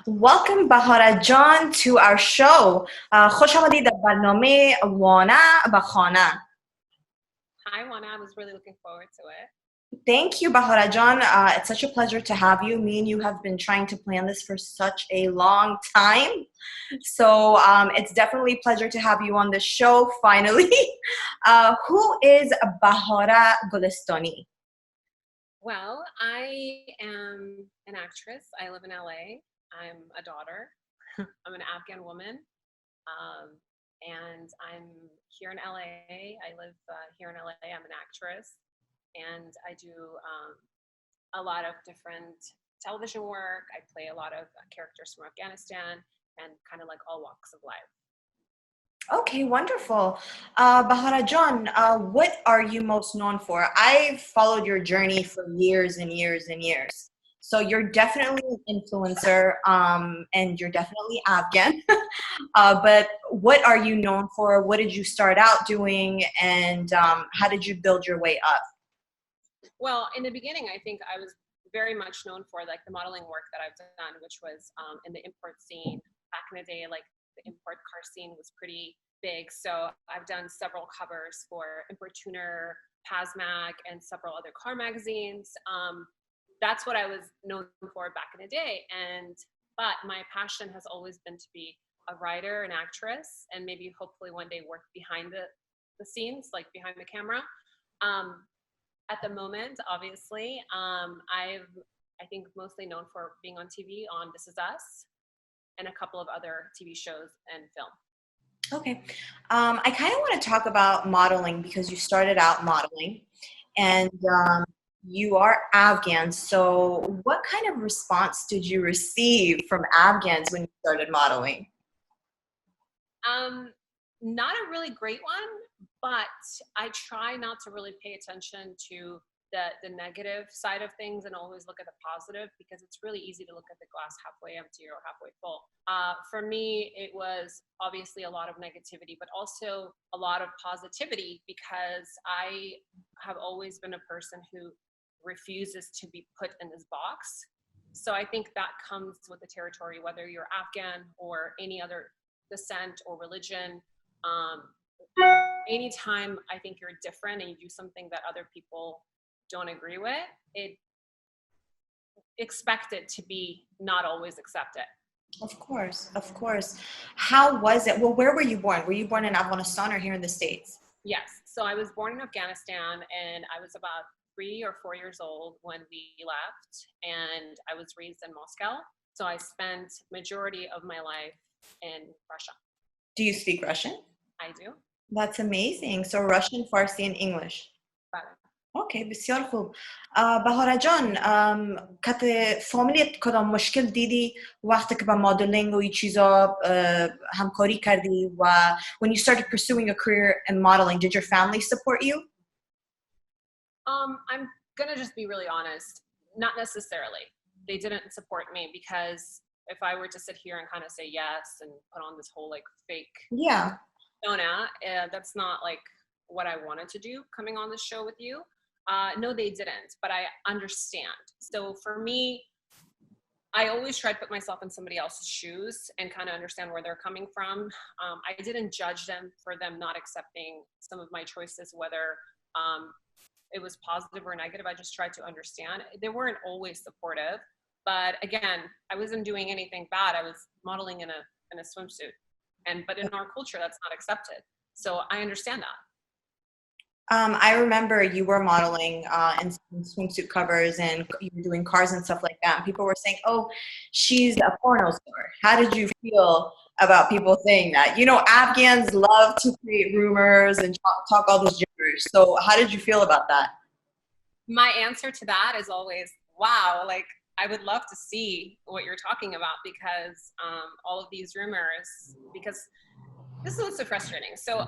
Welcome Bahara John to our show. خوش آمدید در برنامه وانا و خانه. Hi, Wana. I was really looking forward to it. Thank you, Bahara John. It's such a pleasure to have you. Me and you have been trying to plan this for such a long time. So it's definitely a pleasure to have you on the show finally. Who is Bahara Gulestani? Well, I am an actress. I live in LA. I'm a daughter. I'm an Afghan woman. And I'm here in LA. I live here in LA. I'm an actress. And I do a lot of different television work. I play a lot of characters from Afghanistan and kind of like all walks of life. Okay, wonderful. Bahara John, what are you most known for? I've followed your journey for years and years and years. So you're definitely an influencer, and you're definitely Afghan. But what are you known for? What did you start out doing, and how did you build your way up? Well, in the beginning, I think I was very much known for like the modeling work that I've done, which was in the import scene. Back in the day, like the import car scene was pretty big. So I've done several covers for Import Tuner, Pasmac, and several other car magazines. That's what I was known for back in the day. But my passion has always been to be a writer, an actress, and maybe hopefully one day work behind the scenes, like behind the camera. At the moment, obviously, I think mostly known for being on TV on This Is Us and a couple of other TV shows and film. Okay. I kind of want to talk about modeling because you started out modeling and you are Afghan. So what kind of response did you receive from Afghans when you started modeling? Not a really great one, but I try not to really pay attention to the negative side of things and always look at the positive, because it's really easy to look at the glass halfway empty or halfway full. For me, it was obviously a lot of negativity, but also a lot of positivity, because I have always been a person who refuses to be put in this box. So I think that comes with the territory, whether you're Afghan or any other descent or religion. Anytime I think you're different and you do something that other people don't agree with, expect it to be not always accepted. Of course, of course. How was it? Well, where were you born? Were you born in Afghanistan or here in the States? Yes. So I was born in Afghanistan, and I was about 3 or 4 years old when we left, and I was raised in Moscow. So I spent majority of my life in Russia. Do you speak Russian? I do. That's amazing. So Russian, Farsi, and English. But اوکی بسیار خوب. بهارا جان، کت فامیلیت کدام مشکل دیدی وقتی که با مدلینگ و این چیزا همکاری کردی و when you started pursuing a career in modeling, did your family support you? I'm gonna just be really honest. Not necessarily. They didn't support me, because if I were to sit here and kind of say yes and put on this whole like fake persona, that's not like what I wanted to do coming on this show with you. No, they didn't, but I understand. So for me, I always try to put myself in somebody else's shoes and kind of understand where they're coming from. I didn't judge them for them not accepting some of my choices, whether it was positive or negative. I just tried to understand. They weren't always supportive, but again, I wasn't doing anything bad. I was modeling in a swimsuit, but in our culture, that's not accepted. So I understand that. I remember you were modeling in swimsuit covers and you were doing cars and stuff like that. And people were saying, oh, she's a porno star. How did you feel about people saying that? You know, Afghans love to create rumors and talk all those gibberish. So how did you feel about that? My answer to that is always, wow, like I would love to see what you're talking about, because all of these rumors, because this is what's so frustrating. So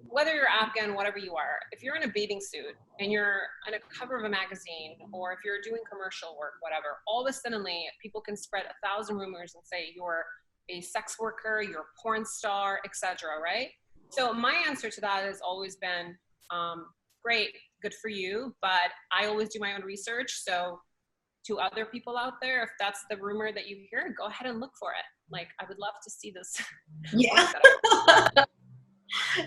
whether you're Afghan, whatever you are, if you're in a bathing suit and you're on a cover of a magazine, or if you're doing commercial work, whatever, all of a suddenly people can spread 1,000 rumors and say you're a sex worker, you're a porn star, etc. Right? So my answer to that has always been, great, good for you, but I always do my own research. So to other people out there, if that's the rumor that you hear, go ahead and look for it. Like, I would love to see this. Yeah.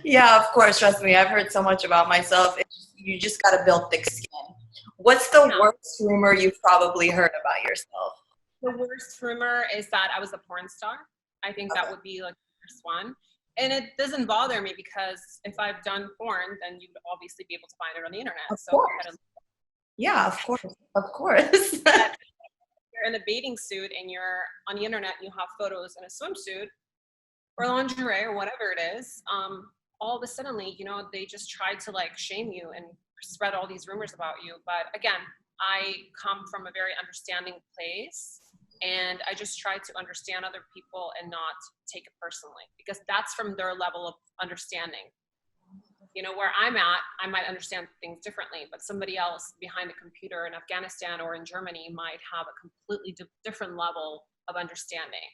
Yeah, of course. Trust me, I've heard so much about myself. You just got to build thick skin. What's the worst rumor you've probably heard about yourself? The worst rumor is that I was a porn star. I think that would be like the first one. And it doesn't bother me because if I've done porn, then you'd obviously be able to find it on the internet. Of course. Yeah, of course. Of course. You're in a bathing suit and you're on the internet and you have photos in a swimsuit or lingerie or whatever it is. All of a sudden, you know, they just tried to like shame you and spread all these rumors about you. But again, I come from a very understanding place, and I just try to understand other people and not take it personally, because that's from their level of understanding. You know, where I'm at, I might understand things differently, but somebody else behind a computer in Afghanistan or in Germany might have a completely different level of understanding.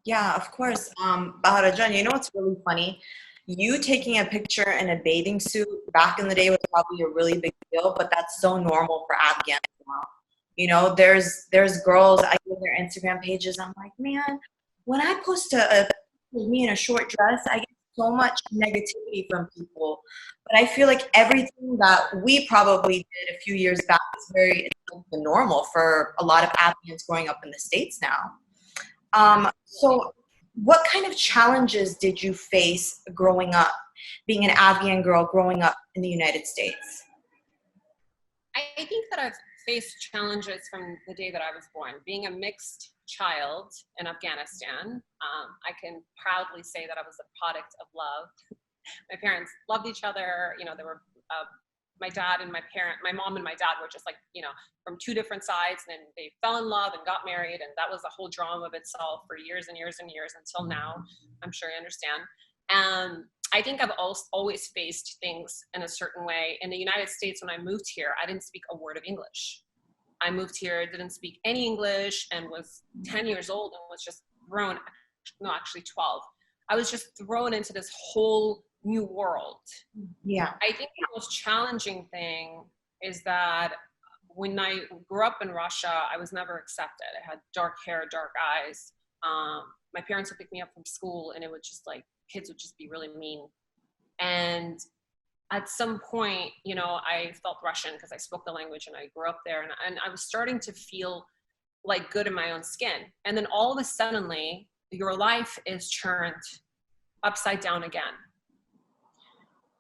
Yeah, of course. Bahara Jan, you know what's really funny? You taking a picture in a bathing suit back in the day was probably a really big deal, but that's so normal for Afghans now. You know, there's girls, I go to their Instagram pages, I'm like, man, when I post a me in a short dress, I get so much negativity from people. But I feel like everything that we probably did a few years back is very normal for a lot of Afghans growing up in the States now. So what kind of challenges did you face growing up, being an Afghan girl growing up in the United States? I think that I've faced challenges from the day that I was born. Being a mixed child in Afghanistan, I can proudly say that I was a product of love. My parents loved each other. You know, they were my dad and my mom and my dad were just like, you know, from two different sides, and then they fell in love and got married, and that was a whole drama of itself for years and years and years until now. I'm sure you understand. I think I've always faced things in a certain way. In the United States, when I moved here, I didn't speak a word of English. I moved here, didn't speak any English, and was 10 years old and was just thrown, no, actually 12. I was just thrown into this whole new world. Yeah. I think the most challenging thing is that when I grew up in Russia, I was never accepted. I had dark hair, dark eyes. My parents would pick me up from school, and it would just like, kids would just be really mean. And at some point, you know, I felt Russian because I spoke the language and I grew up there, and I was starting to feel like good in my own skin. And then all of a suddenly, your life is turned upside down again.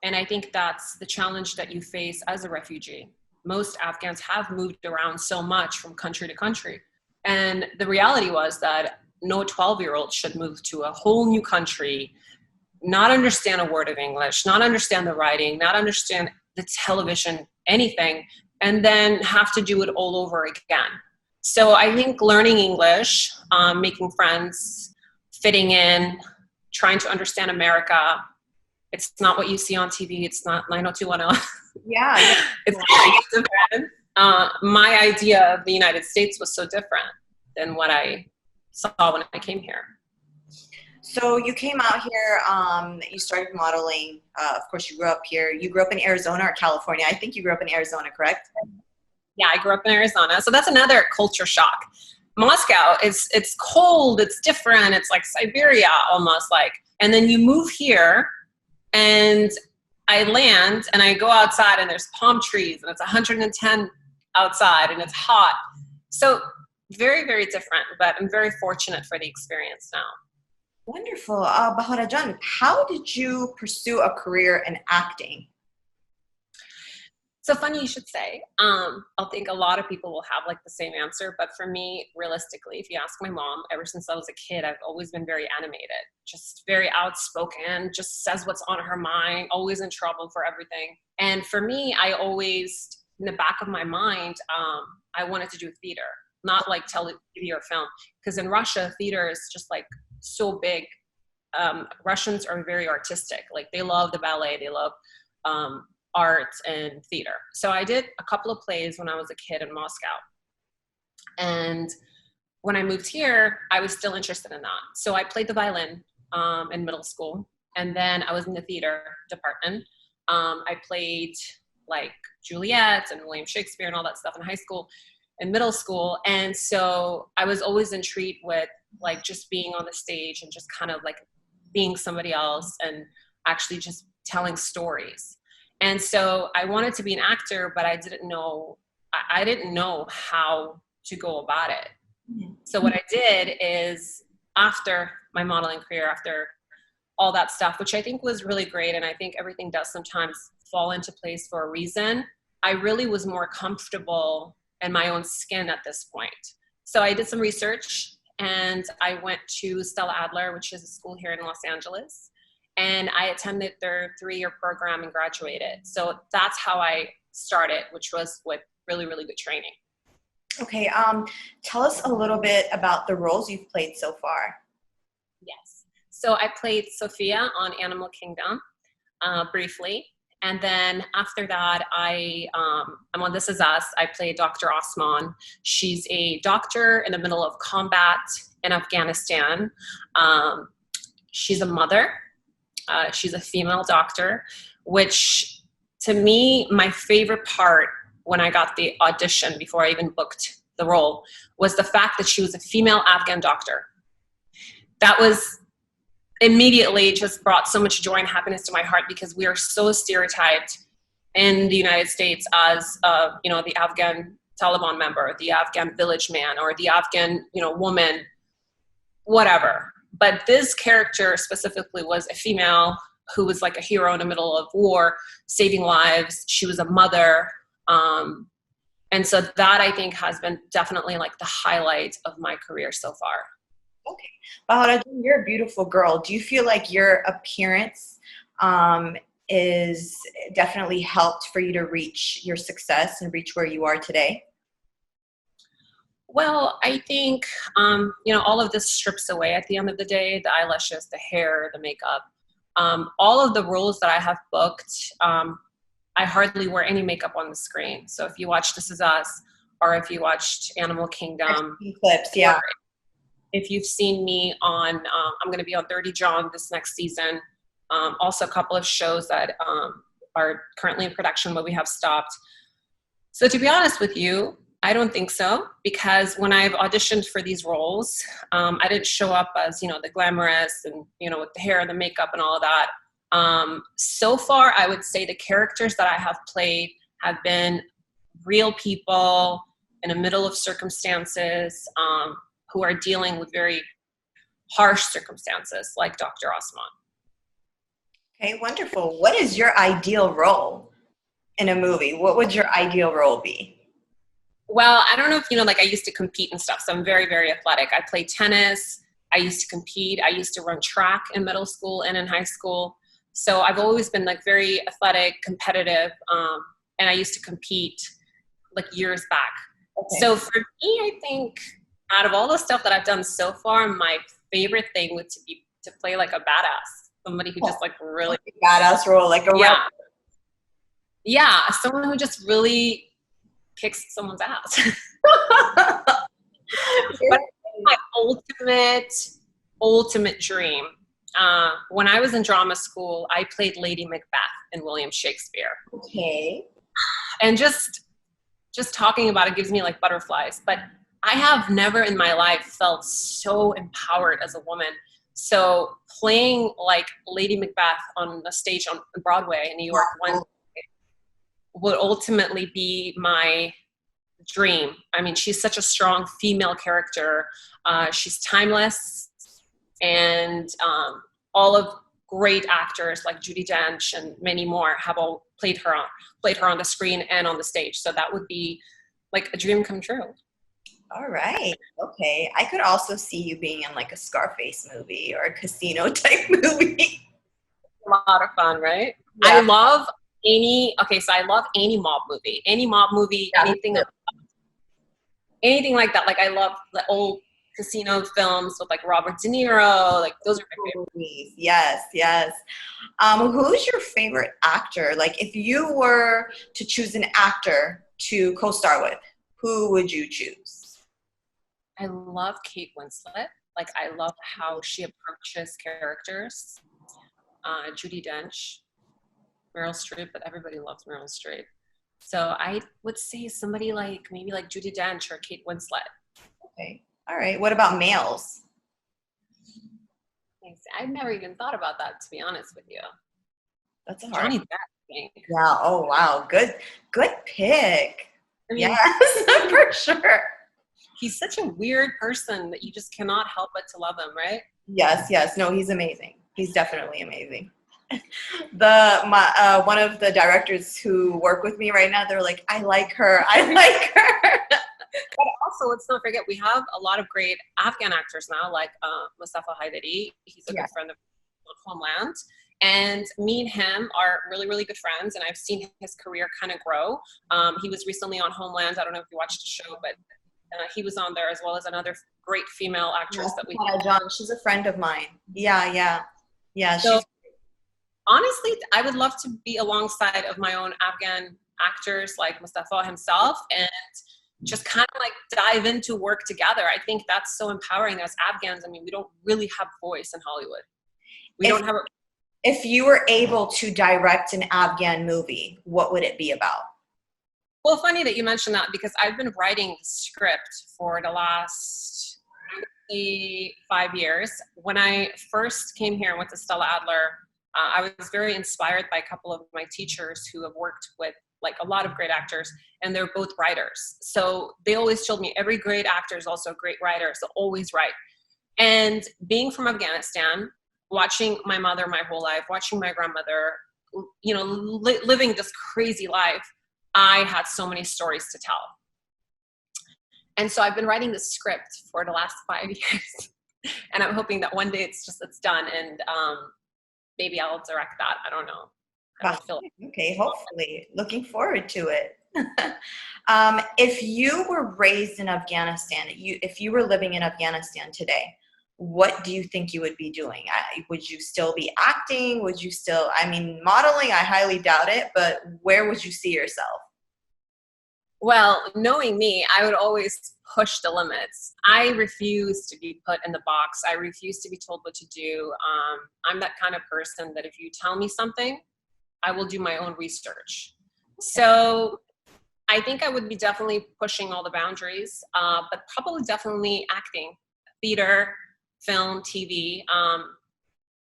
And I think that's the challenge that you face as a refugee. Most Afghans have moved around so much from country to country. And the reality was that no 12-year-old should move to a whole new country, not understand a word of English, not understand the writing, not understand the television, anything, and then have to do it all over again. So I think learning English, making friends, fitting in, trying to understand America, it's not what you see on TV. It's not 90210. Yeah. It's different. My idea of the United States was so different than what I saw when I came here. So you came out here, you started modeling. Of course, you grew up here. You grew up in Arizona or California? I think you grew up in Arizona, correct? Yeah, I grew up in Arizona. So that's another culture shock. Moscow, it's cold, it's different. It's like Siberia almost like. And then you move here, and I land and I go outside and there's palm trees and it's 110 outside and it's hot. So very, very different, but I'm very fortunate for the experience now. Wonderful. Bahara Jan, how did you pursue a career in acting? So funny you should say. I think a lot of people will have like the same answer, but for me, realistically, if you ask my mom, ever since I was a kid, I've always been very animated, just very outspoken, just says what's on her mind, always in trouble for everything. And for me, I always, in the back of my mind, I wanted to do theater, not like TV or film, because in Russia, theater is just like so big. Russians are very artistic. Like they love the ballet, they love art and theater. So I did a couple of plays when I was a kid in Moscow. And when I moved here, I was still interested in that. So I played the violin in middle school. And then I was in the theater department. I played like Juliet and William Shakespeare and all that stuff in high school. in middle school. And so I was always intrigued with like just being on the stage and just kind of like being somebody else and actually just telling stories. And so I wanted to be an actor, but I didn't know how to go about it. So what I did is, after my modeling career, after all that stuff, which I think was really great, and I think everything does sometimes fall into place for a reason, I really was more comfortable in my own skin at this point. So I did some research and I went to Stella Adler, which is a school here in Los Angeles, and I attended their 3-year program and graduated. So that's how I started, which was with really, really good training. Okay, tell us a little bit about the roles you've played so far. Yes. So I played Sophia on Animal Kingdom briefly. And then after that, I'm on This Is Us. I played Dr. Osman. She's a doctor in the middle of combat in Afghanistan. She's a mother. She's a female doctor, which to me, my favorite part when I got the audition before I even booked the role was the fact that she was a female Afghan doctor. That was immediately just brought so much joy and happiness to my heart, because we are so stereotyped in the United States as, the Afghan Taliban member, the Afghan village man, or the Afghan, woman, whatever. But this character specifically was a female who was like a hero in the middle of war, saving lives. She was a mother. And so that, I think, has been definitely like the highlight of my career so far. Okay. Bahara, you're a beautiful girl. Do you feel like your appearance is definitely helped for you to reach your success and reach where you are today? Well, I think, all of this strips away at the end of the day, the eyelashes, the hair, the makeup, all of the roles that I have booked. I hardly wear any makeup on the screen. So if you watch This Is Us, or if you watched Animal Kingdom, clips, yeah. If you've seen me on, I'm going to be on 30 John this next season. Also a couple of shows that are currently in production, but we have stopped. So to be honest with you, I don't think so, because when I've auditioned for these roles, I didn't show up as, the glamorous and, with the hair and the makeup and all of that. So far, I would say the characters that I have played have been real people in the middle of circumstances, who are dealing with very harsh circumstances, like Dr. Osman. Okay, wonderful. What is your ideal role in a movie? What would your ideal role be? Well, I don't know if I used to compete and stuff, so I'm very, very athletic. I play tennis. I used to compete. I used to run track in middle school and in high school. So I've always been like very athletic, competitive, and I used to compete like years back. Okay. So for me, I think out of all the stuff that I've done so far, my favorite thing would be to play like a badass, somebody who just like really badass role, like a yeah, someone who just really kicks someone's ass. But my ultimate dream. When I was in drama school, I played Lady Macbeth in William Shakespeare. Okay. And just talking about it gives me like butterflies. But I have never in my life felt so empowered as a woman. So playing like Lady Macbeth on the stage on Broadway in New York would ultimately be my dream. I mean, she's such a strong female character. She's timeless, and all of great actors like Judi Dench and many more have all played her on the screen and on the stage. So that would be like a dream come true. All right. Okay. I could also see you being in like a Scarface movie or a Casino type movie. A lot of fun, right? Yeah. I love any mob movie, yeah, anything like that. Like I love the old casino films with like Robert De Niro. Like those are my favorite movies. Yes, yes. Who's your favorite actor? Like if you were to choose an actor to co-star with, who would you choose? I love Kate Winslet. Like I love how she approaches characters. Judi Dench, Meryl Streep, but everybody loves Meryl Streep. So I would say somebody like maybe like Judi Dench or Kate Winslet. Okay. All right. What about males? I've never even thought about that, to be honest with you. That's a hard. Johnny Depp, I think. Yeah. Oh, wow. Good pick. I mean, yes, for sure. He's such a weird person that you just cannot help but to love him, right? Yes. No, he's amazing. He's definitely amazing. One of the directors who work with me right now, they're like, I like her. But also, let's not forget, we have a lot of great Afghan actors now, like Mustafa Haidari. He's a good friend of Homeland. And me and him are really, really good friends, and I've seen his career kind of grow. He was recently on Homeland. I don't know if you watched the show, but he was on there, as well as another great female actress that we have. John, she's a friend of mine. Yeah. So, honestly, I would love to be alongside of my own Afghan actors like Mustafa himself and just kind of like dive into work together. I think that's so empowering as Afghans. I mean, we don't really have voice in Hollywood. If you were able to direct an Afghan movie, what would it be about? Well, funny that you mentioned that, because I've been writing the script for the last 5 years. When I first came here and went to Stella Adler, I was very inspired by a couple of my teachers who have worked with like a lot of great actors, and they're both writers. So they always told me every great actor is also a great writer, so always write. And being from Afghanistan, watching my mother my whole life, watching my grandmother, living this crazy life, I had so many stories to tell. And so I've been writing this script for the last 5 years. And I'm hoping that one day it's done, and maybe I'll direct that. I don't know. Okay, hopefully. Looking forward to it. If you were raised in Afghanistan, if you were living in Afghanistan today, what do you think you would be doing? Would you still be acting? Would you still, modeling, I highly doubt it, but where would you see yourself? Well, knowing me, I would always push the limits. I refuse to be put in the box. I refuse to be told what to do. I'm that kind of person that if you tell me something, I will do my own research. So I think I would be definitely pushing all the boundaries, but probably definitely acting, theater, film, TV.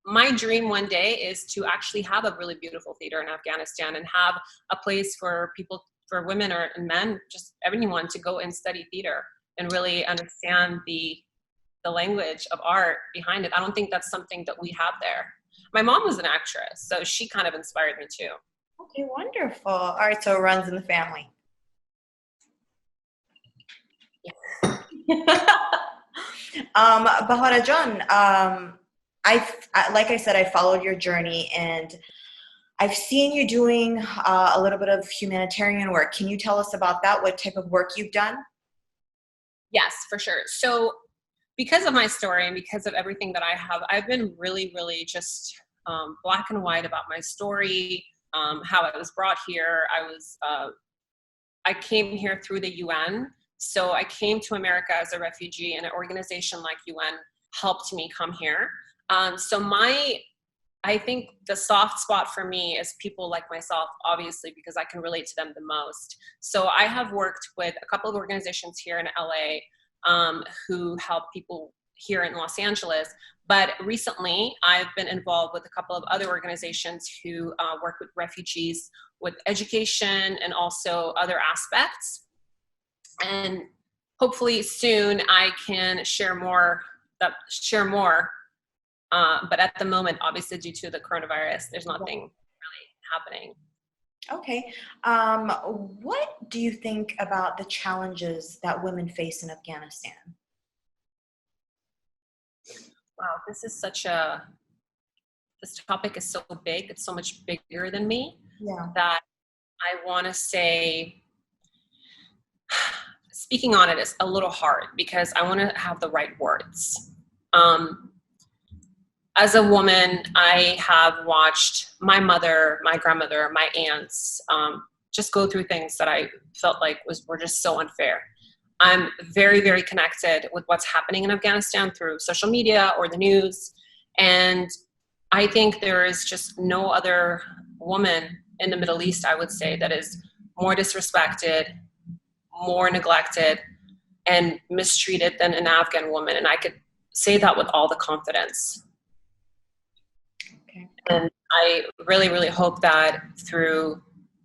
My dream one day is to actually have a really beautiful theater in Afghanistan and have a place for people, for women or men, just everyone, to go and study theater and really understand the language of art behind it. I don't think that's something that we have there. My mom was an actress, so she kind of inspired me too. Okay, wonderful. All right, so it runs in the family. Yeah. Bahara John, like I said, I followed your journey, and I've seen you doing a little bit of humanitarian work. Can you tell us about that? What type of work you've done? Yes, for sure. So because of my story and because of everything that I have, I've been really, really just black and white about my story, how I was brought here. I came here through the UN. So I came to America as a refugee, and an organization like UN helped me come here. I think the soft spot for me is people like myself, obviously, because I can relate to them the most. So I have worked with a couple of organizations here in LA who help people here in Los Angeles. But recently, I've been involved with a couple of other organizations who work with refugees with education and also other aspects. And hopefully soon I can share more. But at the moment, obviously, due to the coronavirus, there's nothing really happening. Okay. What do you think about the challenges that women face in Afghanistan? Wow, this topic is so big. It's so much bigger than me that I want to say, speaking on it is a little hard because I want to have the right words. As a woman, I have watched my mother, my grandmother, my aunts just go through things that I felt like were just so unfair. I'm very, very connected with what's happening in Afghanistan through social media or the news. And I think there is just no other woman in the Middle East, I would say, that is more disrespected, more neglected, and mistreated than an Afghan woman. And I could say that with all the confidence. Okay. And I really, really hope that through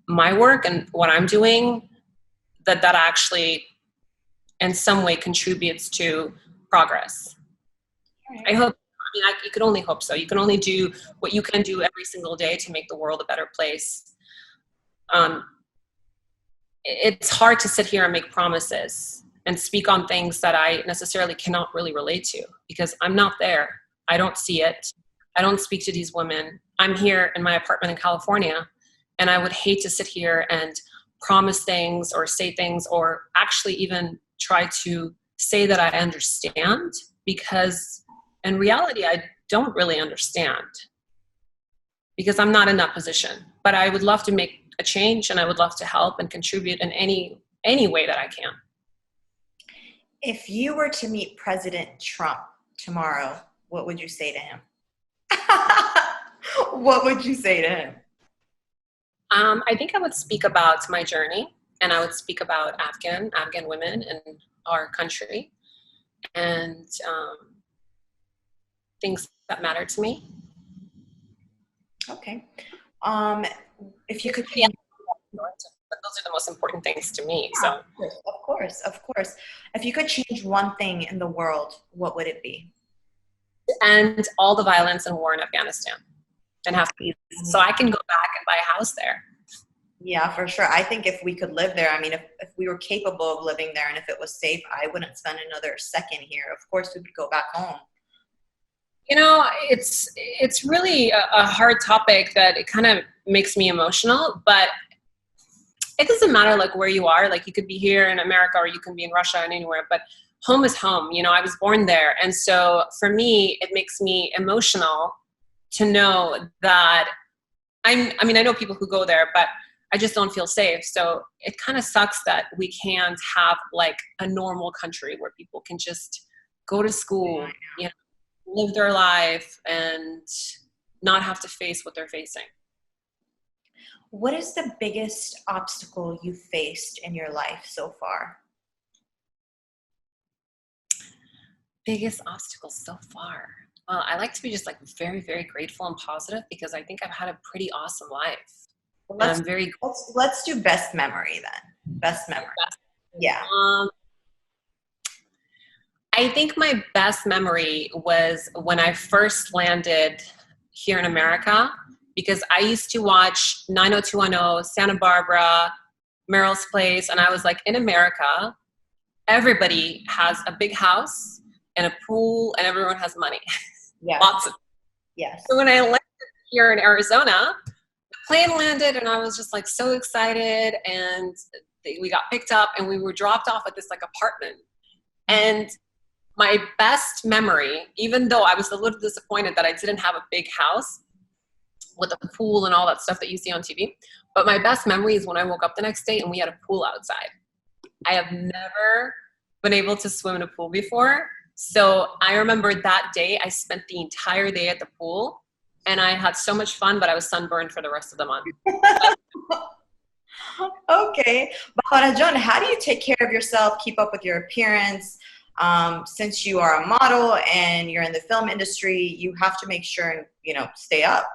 my work and what I'm doing, that actually in some way contributes to progress. Right. I hope, you can only hope so. You can only do what you can do every single day to make the world a better place. It's hard to sit here and make promises and speak on things that I necessarily cannot really relate to because I'm not there. I don't see it. I don't speak to these women. I'm here in my apartment in California, and I would hate to sit here and promise things or say things or actually even try to say that I understand, because in reality, I don't really understand because I'm not in that position. But I would love to make a change, and I would love to help and contribute in any way that I can. If you were to meet President Trump tomorrow, what would you say to him? What would you say to him? I think I would speak about my journey, and I would speak about Afghan women in our country, and things that matter to me. Okay. If you could, yeah, those are the most important things to me. So of course. If you could change one thing in the world, what would it be? And all the violence and war in Afghanistan, and have peace, so I can go back and buy a house there. Yeah, for sure. I think if we could live there, I mean, if we were capable of living there and if it was safe, I wouldn't spend another second here. Of course, we would go back home. You know, it's really a hard topic that it kind of makes me emotional, but it doesn't matter like where you are. Like you could be here in America or you can be in Russia and anywhere, but home is home. You know, I was born there. And so for me, it makes me emotional to know that I know people who go there, but I just don't feel safe. So it kind of sucks that we can't have like a normal country where people can just go to school, you know, live their life and not have to face what they're facing. What is the biggest obstacle you faced in your life so far? Biggest obstacle so far? Well, I like to be just like very, very grateful and positive because I think I've had a pretty awesome life. Well, let's do best memory then. Best memory. Yeah. I think my best memory was when I first landed here in America, because I used to watch 90210, Santa Barbara, Meryl's Place, and I was like, in America, everybody has a big house and a pool and everyone has money. Yeah. Lots of. Yes. So when I landed here in Arizona, the plane landed and I was just like so excited, and we got picked up and we were dropped off at this like apartment. And my best memory, even though I was a little disappointed that I didn't have a big house with a pool and all that stuff that you see on TV, but my best memory is when I woke up the next day and we had a pool outside. I have never been able to swim in a pool before. So I remember that day, I spent the entire day at the pool and I had so much fun, but I was sunburned for the rest of the month. Okay. Bahara John, how do you take care of yourself, keep up with your appearance? Since you are a model and you're in the film industry, you have to make sure and, you know, stay up.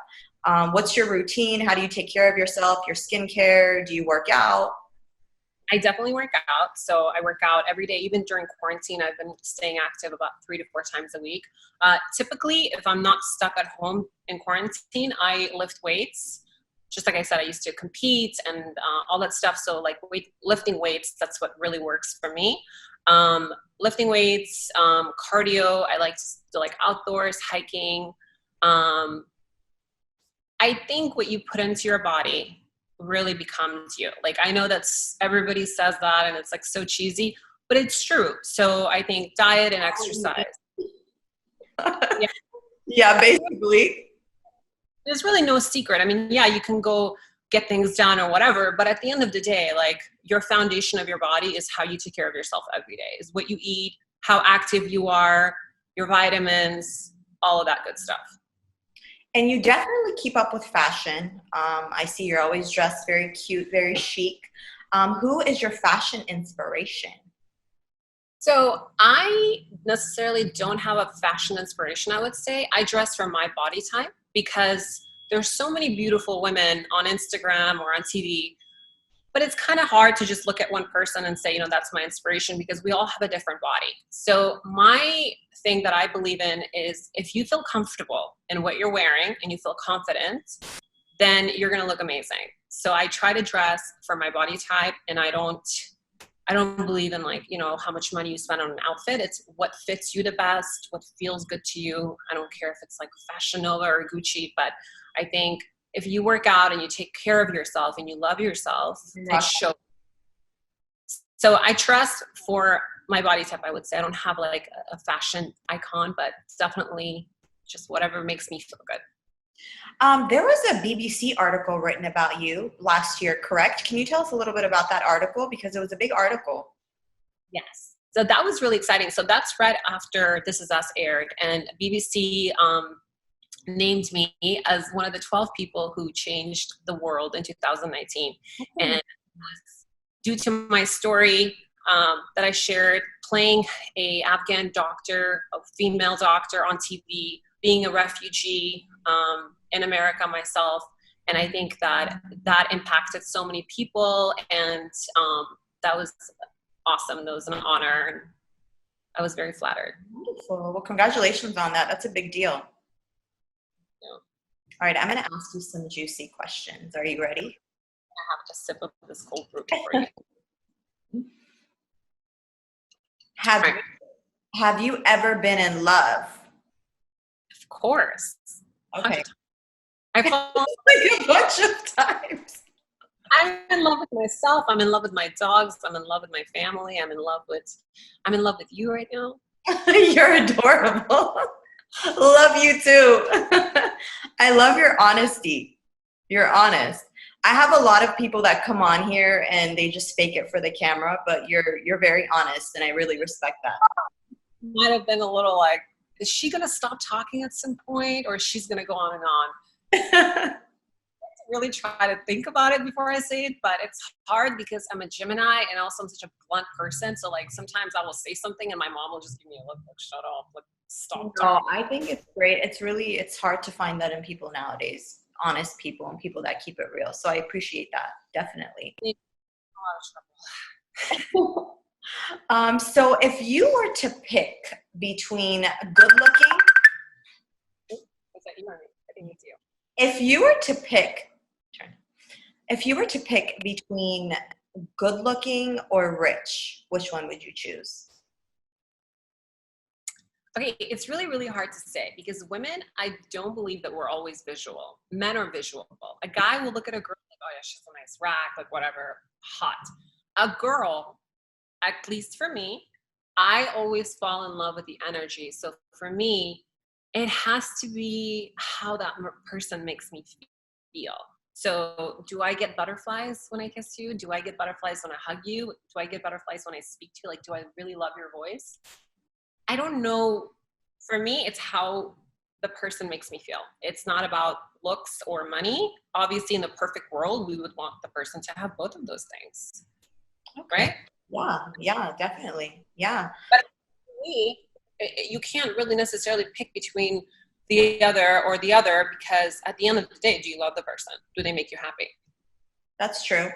What's your routine? How do you take care of yourself, your skincare? Do you work out? I definitely work out. So I work out every day. Even during quarantine, I've been staying active about 3 to 4 times a week. Typically, if I'm not stuck at home in quarantine, I lift weights. Just like I said, I used to compete and all that stuff. So like lifting weights, that's what really works for me. Lifting weights, cardio. I like to do like outdoors, hiking. I think what you put into your body really becomes you. Like, I know everybody says that and it's like so cheesy, but it's true. So I think diet and exercise. Yeah, basically. There's really no secret. I mean, yeah, you can go get things done or whatever, but at the end of the day, like, your foundation of your body is how you take care of yourself every day, is what you eat, how active you are, your vitamins, all of that good stuff. And you definitely keep up with fashion. I see you're always dressed very cute, very chic. Who is your fashion inspiration? So I necessarily don't have a fashion inspiration, I would say. I dress for my body type because there's so many beautiful women on Instagram or on TV, but it's kind of hard to just look at one person and say, you know, that's my inspiration, because we all have a different body. So my thing that I believe in is if you feel comfortable in what you're wearing and you feel confident, then you're going to look amazing. So I try to dress for my body type, and I don't believe in, like, you know, how much money you spend on an outfit. It's what fits you the best, what feels good to you. I don't care if it's like Fashion Nova or Gucci, but I think if you work out and you take care of yourself and you love yourself, it shows. So I trust for my body type, I would say. I don't have like a fashion icon, but it's definitely just whatever makes me feel good. There was a BBC article written about you last year, correct? Can you tell us a little bit about that article? Because it was a big article. Yes. So that was really exciting. So that's right after This Is Us aired, and BBC named me as one of the 12 people who changed the world in 2019. And it was due to my story that I shared, playing a Afghan doctor, a female doctor on TV, being a refugee in America myself. And I think that that impacted so many people, and that was awesome. That was an honor, and I was very flattered. Wonderful. Well, congratulations on that. That's a big deal. Yeah. All right, I'm going to ask you some juicy questions. Are you ready? I have to sip of this cold brew for you. Have you ever been in love? Of course. Okay. I've fallen like a bunch of times. I'm in love with myself. I'm in love with my dogs. I'm in love with my family. I'm in love with you right now. You're adorable. Love you too. I love your honesty. You're honest. I have a lot of people that come on here and they just fake it for the camera, but you're very honest, and I really respect that. Might have been a little like, is she gonna stop talking at some point, or she's gonna go on and on? I really try to think about it before I say it, but it's hard because I'm a Gemini, and also I'm such a blunt person. So like sometimes I will say something and my mom will just give me a look like, shut up, like stop talking. I think it's great. It's hard to find that in people nowadays. Honest people and people that keep it real. So I appreciate that. Definitely. A lot of trouble. So if you were to pick between good looking, is that you or me? I think it's you. If you were to pick between good looking or rich, which one would you choose? Okay, it's really, really hard to say, because women, I don't believe that we're always visual. Men are visual. A guy will look at a girl like, oh yeah, she's a nice rack, like whatever, hot. A girl, at least for me, I always fall in love with the energy. So for me, it has to be how that person makes me feel. So do I get butterflies when I kiss you? Do I get butterflies when I hug you? Do I get butterflies when I speak to you? Like, do I really love your voice? I don't know. For me, it's how the person makes me feel. It's not about looks or money. Obviously, in the perfect world, we would want the person to have both of those things. Okay. Right? Yeah, definitely. Yeah. But for me, you can't really necessarily pick between the other or the other, because at the end of the day, do you love the person? Do they make you happy? That's true.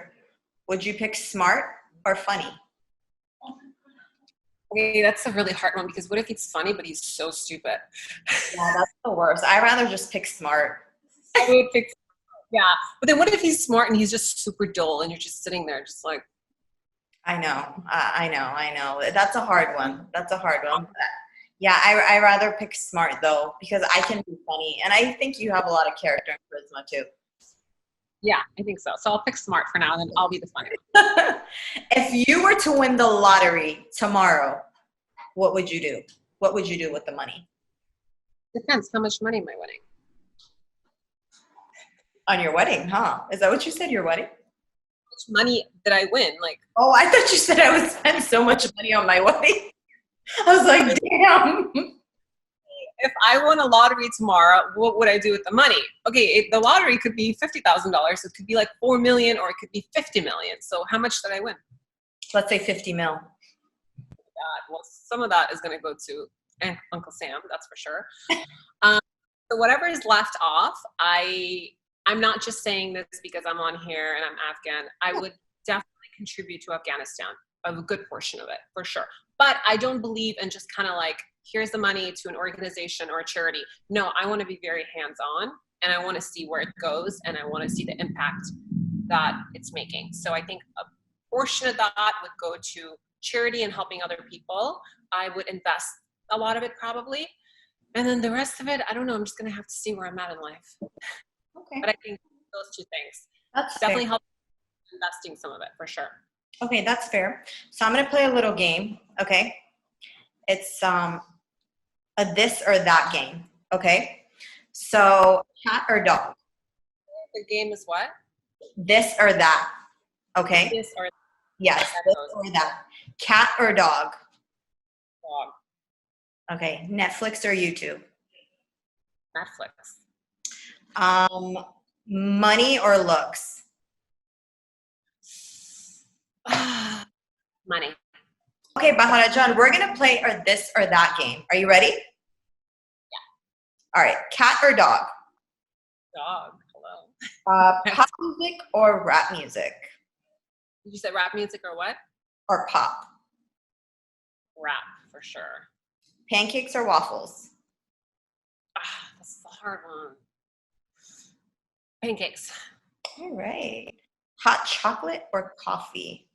Would you pick smart or funny? Okay, that's a really hard one, because what if he's funny but he's so stupid? Yeah, that's the worst. I'd rather just pick smart. I would pick, yeah. But then what if he's smart and he's just super dull and you're just sitting there just like. I know. That's a hard one. Yeah, I rather pick smart though, because I can be funny, and I think you have a lot of character and charisma too. Yeah, I think so. So I'll pick smart for now, and then I'll be the funny one. If you were to win the lottery tomorrow, what would you do? What would you do with the money? Depends. How much money am I winning? On your wedding, huh? Is that what you said, your wedding? How much money did I win? Like, oh, I thought you said I would spend so much money on my wedding. I was like, damn. If I won a lottery tomorrow, what would I do with the money? Okay, the lottery could be $50,000. It could be like 4 million, or it could be 50 million. So how much did I win? Let's say 50 mil. Well, some of that is going to go to Uncle Sam, that's for sure. So whatever is left off, I'm not just saying this because I'm on here and I'm Afghan. I would definitely contribute to Afghanistan, a good portion of it, for sure. But I don't believe in just kind of like, here's the money to an organization or a charity. No, I want to be very hands-on, and I want to see where it goes, and I want to see the impact that it's making. So I think a portion of that would go to charity and helping other people. I would invest a lot of it probably. And then the rest of it, I don't know. I'm just going to have to see where I'm at in life. Okay. But I think those two things. That's definitely fair. help investing some of it for sure. Okay, that's fair. So I'm going to play a little game, okay? It's a this or that game, okay? So cat or dog? The game is what? This or that, okay? This or yes, this or that. Cat or dog? Dog. Okay, Netflix or YouTube? Netflix. Money or looks? Money. Okay, Bahara John, we're gonna play a this or that game. Are you ready? Yeah. All right, cat or dog? Dog. Hello. Pop music or rap music? Did you say rap music or what? Or pop? Rap, for sure. Pancakes or waffles? That's a hard one. Pancakes. All right. Hot chocolate or coffee?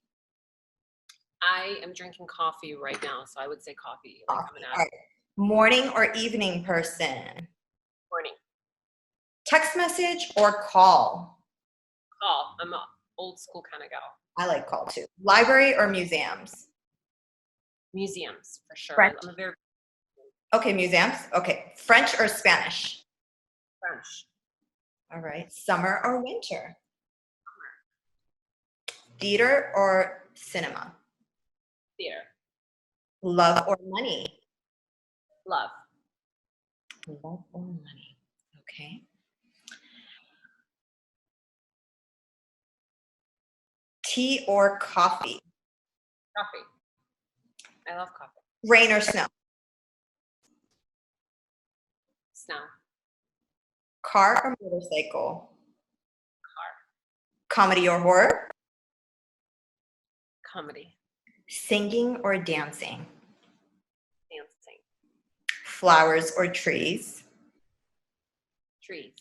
I am drinking coffee right now, so I would say coffee. Like I'm an All right. Morning or evening person? Morning. Text message or call? Call. I'm an old school kind of gal. I like call too. Library or museums? Museums, for sure. French. I'm a very Okay, museums. Okay. French or Spanish? French. All right. Summer or winter? Theater or cinema? Theater. Love or money? Love. Love or money. Okay. Tea or coffee? Coffee. I love coffee. Rain or snow? Snow. Car or motorcycle? Car. Comedy or horror? Comedy. Singing or dancing? Dancing. Flowers or trees? Trees.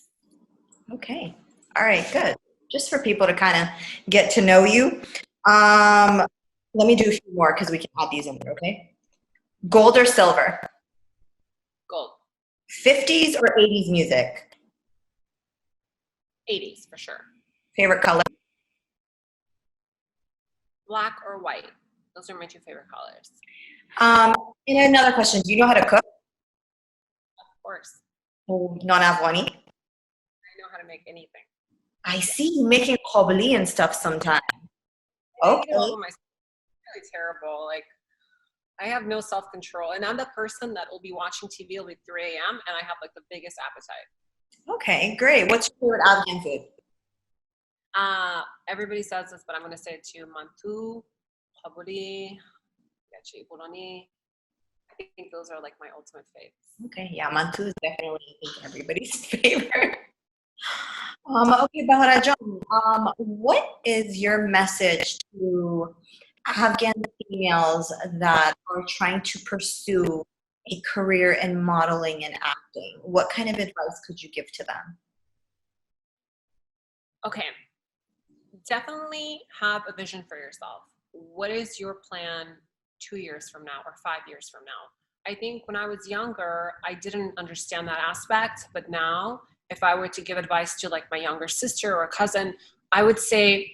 Okay. All right, good. Just for people to kind of get to know you. Let me do a few more because we can add these in there, okay? Gold or silver? Gold. 50s or 80s music? 80s, for sure. Favorite color? Black or white. Those are my two favorite colors. And another question, do you know how to cook? Of course. Non-Afghani? I know how to make anything. I see you making kobli and stuff sometimes. Okay. It's really terrible. Like, I have no self-control. And I'm the person that will be watching TV till 3 a.m. and I have like the biggest appetite. Okay, great. What's your favorite Afghan food? Everybody says this, but I'm going to say it too. Mantu, khaburi, gachi burani. I think those are like my ultimate faves. Okay, yeah, mantu is definitely, I think, everybody's favorite. Okay, Bahara John, what is your message to Afghan females that are trying to pursue a career in modeling and acting? What kind of advice could you give to them? Okay, definitely have a vision for yourself. What is your plan 2 years from now or 5 years from now? I think when I was younger, I didn't understand that aspect, but now if I were to give advice to like my younger sister or a cousin, I would say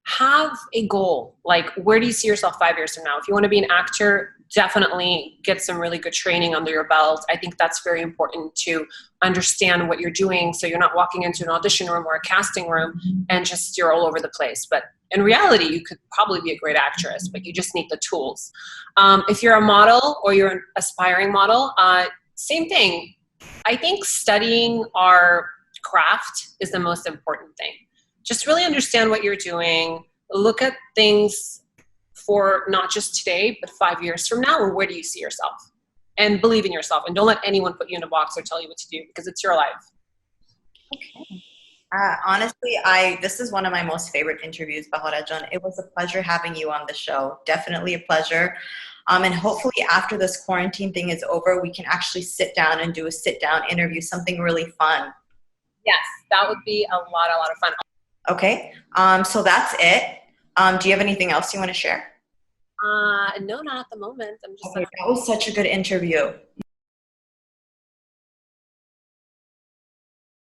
have a goal. Like, where do you see yourself 5 years from now? If you want to be an actor, definitely get some really good training under your belt. I think that's very important to understand what you're doing so you're not walking into an audition room or a casting room and just you're all over the place. But in reality, you could probably be a great actress, but you just need the tools. If you're a model or you're an aspiring model, same thing. I think studying our craft is the most important thing. Just really understand what you're doing. Look at things for not just today, but 5 years from now, and where do you see yourself? And believe in yourself, and don't let anyone put you in a box or tell you what to do, because it's your life. Okay. Honestly, this is one of my most favorite interviews, Bahara Jan. It was a pleasure having you on the show. Definitely a pleasure. And hopefully after this quarantine thing is over, we can actually sit down and do a sit-down interview, something really fun. Yes, that would be a lot of fun. Okay, so that's it. Do you have anything else you want to share? No, not at the moment. I'm just okay, that was such a good interview.